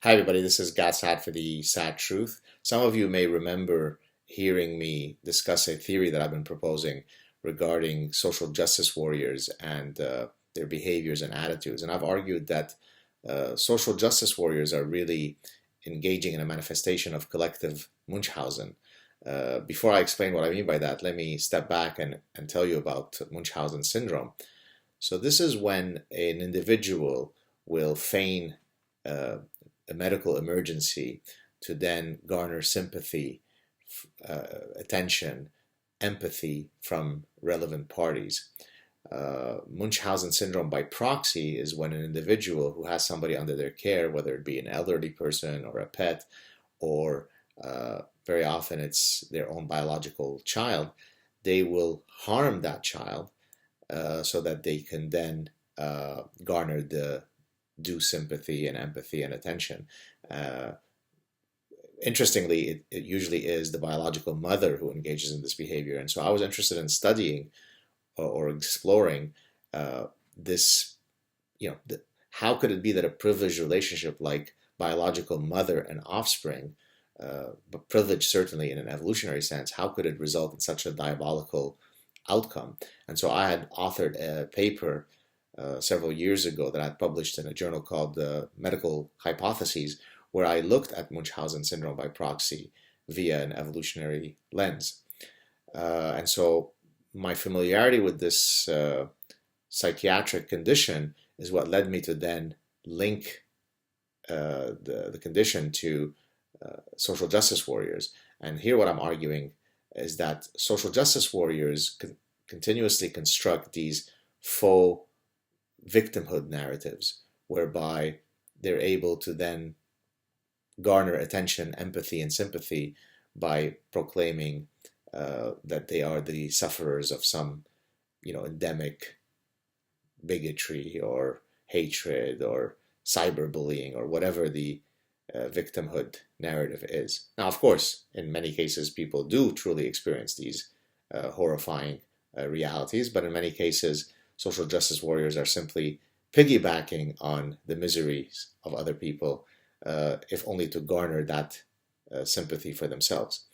Hi, everybody. This is Saad for the Sad Truth. Some of you may remember hearing me discuss a theory that I've been proposing regarding social justice warriors and their behaviors and attitudes. And I've argued that social justice warriors are really engaging in a manifestation of collective Munchausen. Before I explain what I mean by that, let me step back and tell you about Munchausen syndrome. So, this is when an individual will feign uh, a medical emergency to then garner sympathy, attention, empathy from relevant parties. Munchausen syndrome by proxy is when an individual who has somebody under their care, whether it be an elderly person or a pet, or very often it's their own biological child, they will harm that child so that they can then garner the due sympathy and empathy and attention. Uh, Interestingly, it usually is the biological mother who engages in this behavior. And so I was interested in studying or exploring this, how could it be that a privileged relationship like biological mother and offspring, but privilege certainly in an evolutionary sense, how could it result in such a diabolical outcome? And so I had authored a paper several years ago that I published in a journal called Medical Hypotheses, where I looked at Munchausen syndrome by proxy via an evolutionary lens. And so my familiarity with this psychiatric condition is what led me to then link the condition to social justice warriors. And here, what I'm arguing is that social justice warriors continuously construct these faux victimhood narratives whereby they're able to then garner attention, empathy, and sympathy by proclaiming that they are the sufferers of some, endemic bigotry or hatred or cyberbullying or whatever the victimhood narrative is. Now, of course, in many cases, people do truly experience these horrifying realities, but in many cases, social justice warriors are simply piggybacking on the miseries of other people, if only to garner that sympathy for themselves.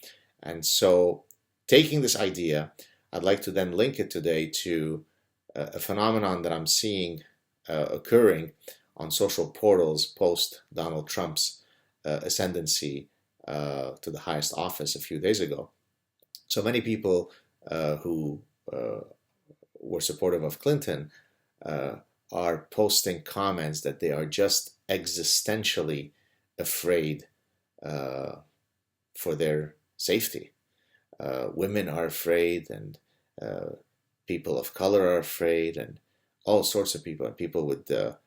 And so, taking this idea, I'd like to then link it today to a phenomenon that I'm seeing occurring on social portals post Donald Trump's ascendancy to the highest office a few days ago. So many people who were supportive of Clinton are posting comments that they are just existentially afraid for their safety. Women are afraid, and people of color are afraid, and all sorts of people, and people with a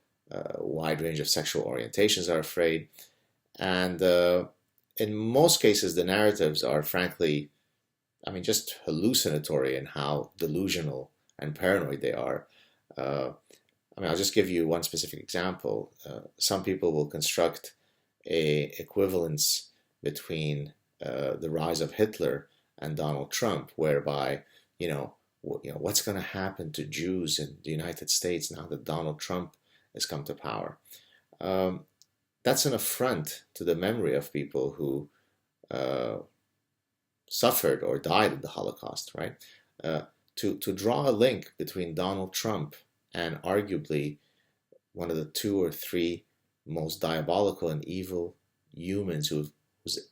wide range of sexual orientations are afraid. And in most cases, the narratives are frankly, just hallucinatory in how delusional and paranoid they are. I'll just give you one specific example. Some people will construct a equivalence between the rise of Hitler and Donald Trump, whereby, what's going to happen to Jews in the United States now that Donald Trump has come to power? That's an affront to the memory of people who suffered or died in the Holocaust, right? To draw a link between Donald Trump and arguably one of the two or three most diabolical and evil humans who's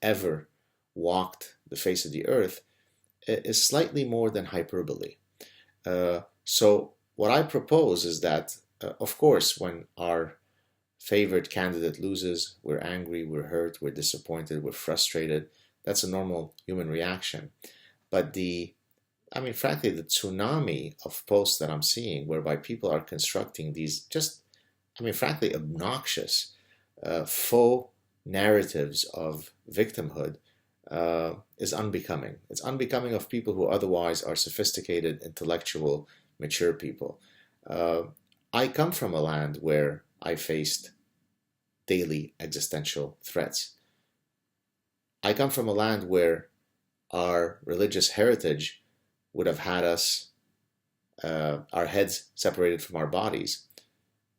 ever walked the face of the earth is slightly more than hyperbole. So what I propose is that, of course, when our favorite candidate loses, we're angry, we're hurt, we're disappointed, we're frustrated. That's a normal human reaction. But frankly, the tsunami of posts that I'm seeing whereby people are constructing these just, frankly, obnoxious, faux narratives of victimhood is unbecoming. It's unbecoming of people who otherwise are sophisticated, intellectual, mature people. I come from a land where I faced daily existential threats. I come from a land where our religious heritage would have had us, our heads separated from our bodies.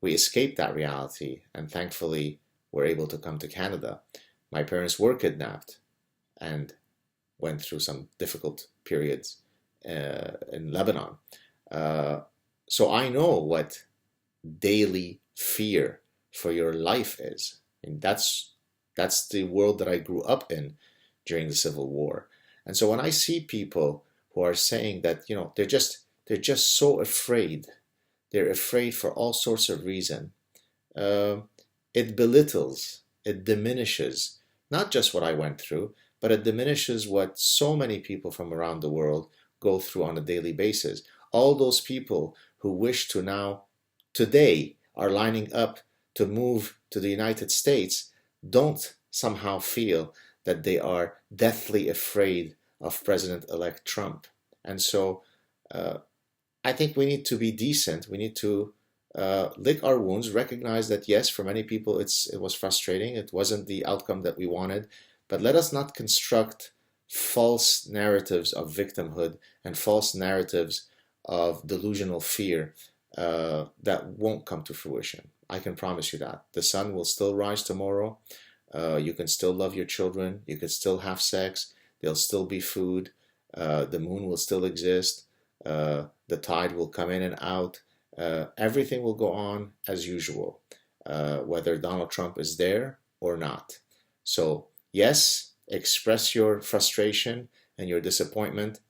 We escaped that reality, and thankfully were able to come to Canada. My parents were kidnapped and went through some difficult periods in Lebanon. So I know what daily fear for your life is. And that's the world that I grew up in during the Civil War. And so when I see people who are saying that, they're just so afraid, they're afraid for all sorts of reason, uh, it belittles, it diminishes not just what I went through, but it diminishes what so many people from around the world go through on a daily basis. All those people who wish to now, today, are lining up to move to the United States don't somehow feel that they are deathly afraid of President-elect Trump. And so uh, I think we need to be decent. We need to lick our wounds, recognize that yes, for many people it was frustrating. It wasn't the outcome that we wanted, but let us not construct false narratives of victimhood and false narratives of delusional fear that won't come to fruition. I can promise you that. The sun will still rise tomorrow. You can still love your children. You can still have sex. There'll still be food. The moon will still exist. The tide will come in and out. Everything will go on as usual, whether Donald Trump is there or not. So, yes, express your frustration and your disappointment,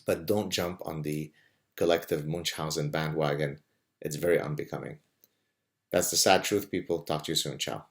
but don't jump on the collective Munchausen bandwagon. It's very unbecoming. That's the sad truth, people. Talk to you soon. Ciao.